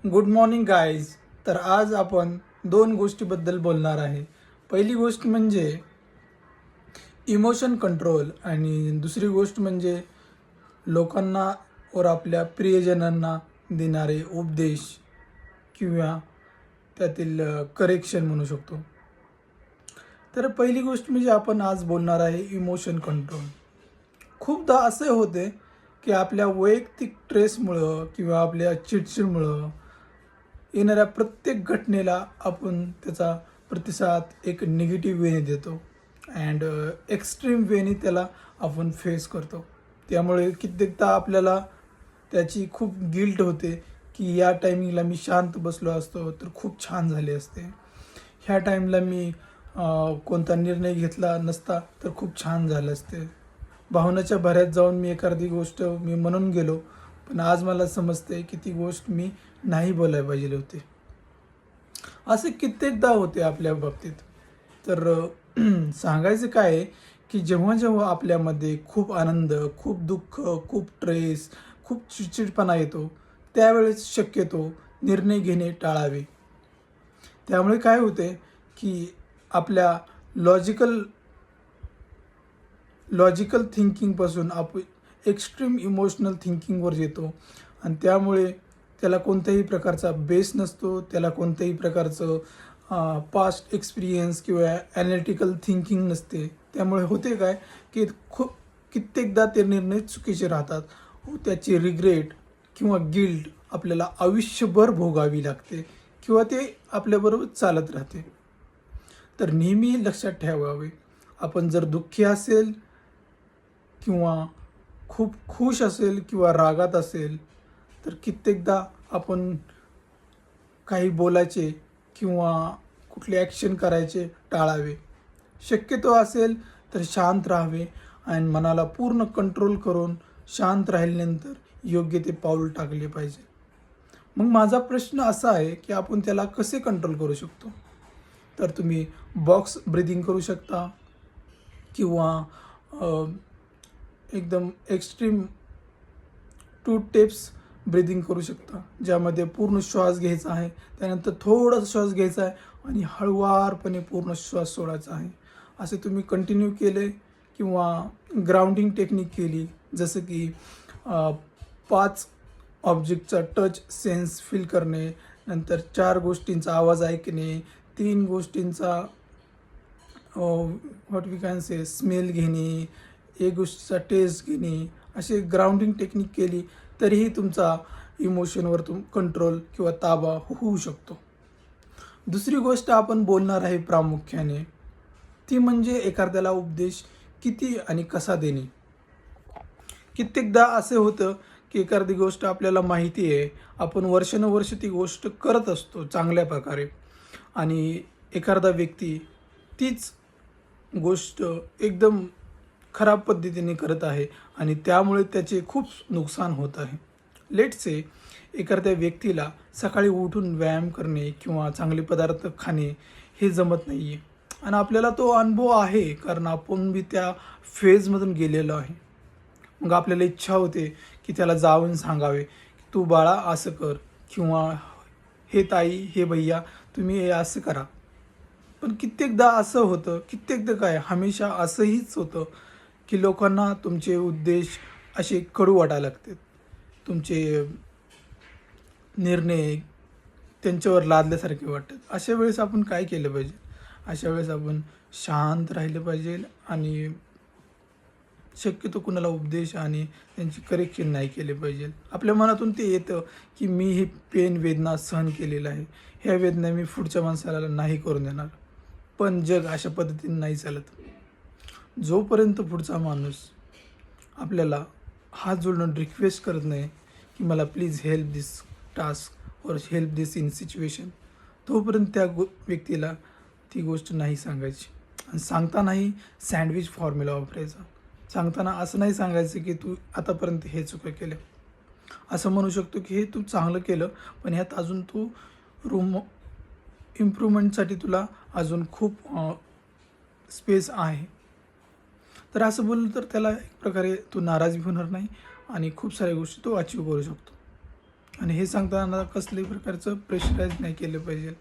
Good morning guys. तर आज आपण दोन गोष्टीबद्दल बोलणार आहे. पहिली गोष्ट म्हणजे इमोशन कंट्रोल आणि दुसरी गोष्ट म्हणजे लोकांना व आपल्या प्रियजनांना देणारे उपदेश किंवा त्यातील करेक्शन म्हणू शकतो. तर पहिली गोष्ट म्हणजे आपण आज बोलणार आहे इमोशन कंट्रोल. खूपदा असे होते की आपल्या वैयक्तिक स्ट्रेसमुळं किंवा आपल्या चिडचिडमुळं येणाऱ्या प्रत्येक घटनेला आपण त्याचा प्रतिसाद एक निगेटिव्ह वेने देतो अँड एक्स्ट्रीम वेने त्याला आपण फेस करतो. त्यामुळे कित्येकदा आपल्याला त्याची खूप गिल्ट होते की या टायमिंगला मी शांत बसलो असतो तर खूप छान झाले असते. ह्या टाईमला मी कोणता निर्णय घेतला नसता तर खूप छान झालं असते. भावनाच्या भऱ्यात जाऊन मी एखादी गोष्ट म्हणून गेलो, पण आज मला समजते की ती गोष्ट मी नाही बोलायला पाहिजे होते. असे कित्येकदा होते आपल्या बाबतीत. तर सांगायचं काय आहे की जेव्हा जेव्हा आपल्यामध्ये खूप आनंद, खूप दुःख, खूप ट्रेस, खूप चिडचिडपणा येतो, त्यावेळेस शक्यतो निर्णय घेणे टाळावे. त्यामुळे काय होते की आपल्या लॉजिकल लॉजिकल थिंकिंगपासून आपण एक्स्ट्रीम इमोशनल थिंकिंगवर येतो आणि त्यामुळे त्याला कोणत्याही प्रकारचा बेस नसतो, त्याला कोणत्याही प्रकारचं पास्ट एक्सपिरियन्स किंवा ॲनालिटिकल थिंकिंग नसते. त्यामुळे होते काय की कित्येकदा ते निर्णय चुकीचे राहतात व त्याची रिग्रेट किंवा गिल्ट आपल्याला आयुष्यभर भोगावी लागते किंवा ते आपल्याबरोबर चालत राहते. तर नेहमी लक्षात ठेवावे, आपण जर दुःखी असेल किंवा खूप खुश असेल किंवा रागात असेल तर कित्येकदा आपण काही बोलायचे किंवा कुठले ॲक्शन करायचे टाळावे. शक्यतो असेल तर शांत राहावे आणि मनाला पूर्ण कंट्रोल करून शांत राहिल्यानंतर योग्य ते पाऊल टाकले पाहिजे. मग माझा प्रश्न असा आहे की आपण त्याला कसे कंट्रोल करू शकतो. तर तुम्ही बॉक्स ब्रीदिंग करू शकता किंवा एकदम एक्स्ट्रीम 2 टिप्स ब्रीदिंग करू शकता, ज्यामध्ये पूर्ण श्वास घ्यायचा आहे, त्यानंतर थोडासा श्वास घ्यायचा आहे आणि हळुवारपणे पूर्ण श्वास सोडायचा आहे. असे तुम्ही कंटिन्यू केले किंवा ग्राउंडिंग टेक्निक केली, जसं की 5 ऑब्जेक्टचा टच सेन्स फील करणे, नंतर 4 गोष्टींचा आवाज ऐकणे, 3 गोष्टींचा what we can say smell घेणे, एक गोष्टीचा टेस्ट घेणे, असे ग्राउंडिंग टेक्निक केली तरीही तुमचा इमोशनवर कंट्रोल किंवा ताबा होऊ शकतो. दुसरी गोष्ट आपण बोलणार आहे प्रामुख्याने, ती म्हणजे एखाद्याला उपदेश किती आणि कसा देणे. कित्येकदा असे होतं की एखादी गोष्ट आपल्याला माहिती आहे, आपण वर्षानुवर्ष ती गोष्ट करत असतो चांगल्या प्रकारे आणि एखादा व्यक्ती तीच गोष्ट एकदम खराब पद्धतीने करत आहे आणि त्यामुळे त्याचे खूप नुकसान होत आहे. लेट्स से एखाद्या व्यक्तीला सकाळी उठून व्यायाम करणे किंवा चांगले पदार्थ खाणे हे जमत नाही आहे आणि आपल्याला तो अनुभव आहे, कारण आपण बी त्या फेजमधून गेलेलो आहे. मग आपल्याला इच्छा होते की त्याला जाऊन सांगावे की तू बाळा असं कर किंवा हे ताई, हे भैया, तुम्ही हे असं करा. पण कित्येकदा असं होतं, कित्येकदा काय हमेशा असंहीच होतं की लोकांना तुमचे उद्देश असे कडू वाटायला लागतात. तुमचे निर्णय त्यांच्यावर लादल्यासारखे वाटतात. अशा वेळेस आपण काय केलं पाहिजे? अशा वेळेस आपण शांत राहिलं पाहिजे आणि शक्यतो कुणाला उपदेश आणि त्यांची करेक्शन नाही केले पाहिजे. आपल्या मनातून ते येतं की मी ही पेन वेदना सहन केलेलं आहे, ह्या वेदना मी पुढच्या माणसाला नाही करून देणार. पण जग अशा पद्धतीने नाही चालत. जोपर्यंत पुढचा माणूस आपल्याला हात जोडून रिक्वेस्ट करत नाही की मला प्लीज हेल्प दिस टास्क और हेल्प दिस इन सिच्युएशन, तोपर्यंत त्या व्यक्तीला ती गोष्ट नाही सांगायची. आणि सांगतानाही सँडविच फॉर्म्युला वापरायचा. सांगताना असं नाही सांगायचं की तू आतापर्यंत हे चुका केल्या. असं म्हणू शकतो की हे तू चांगलं केलं, पण ह्यात अजून तू रूम इम्प्रूव्हमेंटसाठी तुला अजून खूप स्पेस आहे. तर असं बोललं तर त्याला एक प्रकारे तो नाराज होणार नाही आणि खूप साऱ्या गोष्टी तो अचीव करू शकतो. आणि हे सांगताना कसल्याही प्रकारचं प्रेशराईज नाही केलं पाहिजे.